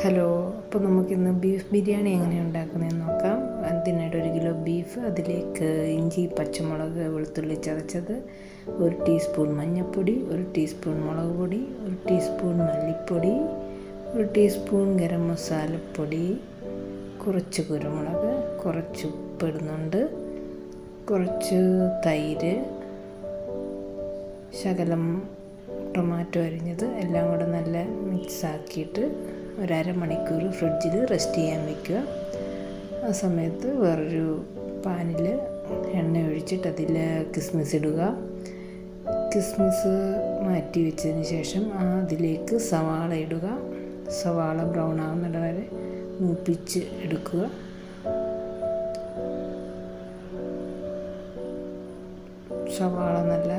Hello, അപ്പോൾ നമുക്കിന്ന് beef biryani എങ്ങനെയാണ് ഉണ്ടാക്കുന്നതെന്ന് നോക്കാം. അതിനായിട്ട് 1 കിലോ ബീഫ്, അതിലേക്ക് ഇഞ്ചി, പച്ചമുളക്, വെളുത്തുള്ളി ചതച്ചത്, 1 ടീസ്പൂൺ മഞ്ഞൾപ്പൊടി, 1 ടീസ്പൂൺ മുളക് പൊടി, 1 ടീസ്പൂൺ മല്ലിപ്പൊടി, 1 ടീസ്പൂൺ ഗരം മസാലപ്പൊടി, കുറച്ച് കുരുമുളക്, കുറച്ച് ഉപ്പിടുന്നുണ്ട്, കുറച്ച് തൈര്, ശകലം ടൊമാറ്റോ അരിഞ്ഞത്, എല്ലാം കൂടെ നല്ല മിക്സാക്കിയിട്ട് 1/2 മണിക്കൂർ ഫ്രിഡ്ജിൽ റെസ്റ്റ് ചെയ്യാൻ വയ്ക്കുക. ആ സമയത്ത് വേറൊരു പാനിൽ എണ്ണ ഒഴിച്ചിട്ട് അതിൽ കിസ്മിസ് ഇടുക. കിസ്മിസ് മാറ്റി വെച്ചതിന് ശേഷം അതിലേക്ക് സവാള ഇടുക. സവാള ബ്രൗൺ ആവുന്നിട വരെ മൂപ്പിച്ച് എടുക്കുക. സവാള നല്ല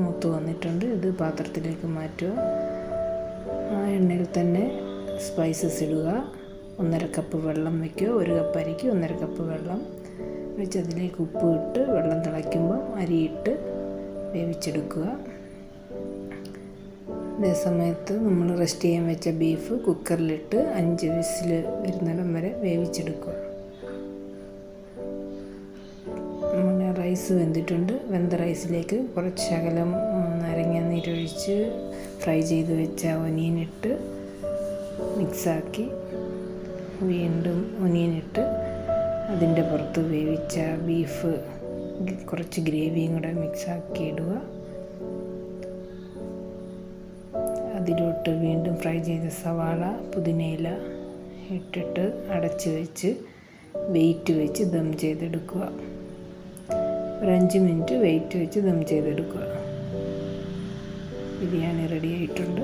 മൂത്ത് വന്നിട്ടുണ്ട്. ഇത് പാത്രത്തിലേക്ക് മാറ്റുക. ആ എണ്ണയിൽ തന്നെ സ്പൈസസ് ഇടുക. 1/2 കപ്പ് വെള്ളം വയ്ക്കുക. 1 കപ്പ് അരിക്ക് 1/2 കപ്പ് വെള്ളം വെച്ച് അതിലേക്ക് ഉപ്പ് ഇട്ട് വെള്ളം തിളയ്ക്കുമ്പോൾ അരിയിട്ട് വേവിച്ചെടുക്കുക. അതേ സമയത്ത് നമ്മൾ റെസ്റ്റ് ചെയ്യാൻ വെച്ച ബീഫ് കുക്കറിലിട്ട് 5 വിസിൽ വരുന്നിടം വരെ വേവിച്ചെടുക്കുക. നമ്മുടെ റൈസ് വെന്തിട്ടുണ്ട്. വെന്ത റൈസിലേക്ക് കുറച്ച് ശകലം നാരങ്ങ നീരൊഴിച്ച് ഫ്രൈ ചെയ്ത് വെച്ച ഒനിയൻ ഇട്ട് മിക്സാക്കി, വീണ്ടും ഒനിയനിട്ട് അതിൻ്റെ പുറത്ത് വേവിച്ച ബീഫ് കുറച്ച് ഗ്രേവിയും കൂടെ മിക്സാക്കി ഇടുക. അതിലോട്ട് വീണ്ടും ഫ്രൈ ചെയ്ത സവാള, പുതിനയില ഇട്ടിട്ട് അടച്ച് വെച്ച് വെയിറ്റ് വെച്ച് ദം ചെയ്തെടുക്കുക. ഒരു 5 മിനിറ്റ് വെയിറ്റ് വെച്ച് ദം ചെയ്തെടുക്കുക. ബിരിയാണി റെഡി ആയിട്ടുണ്ട്.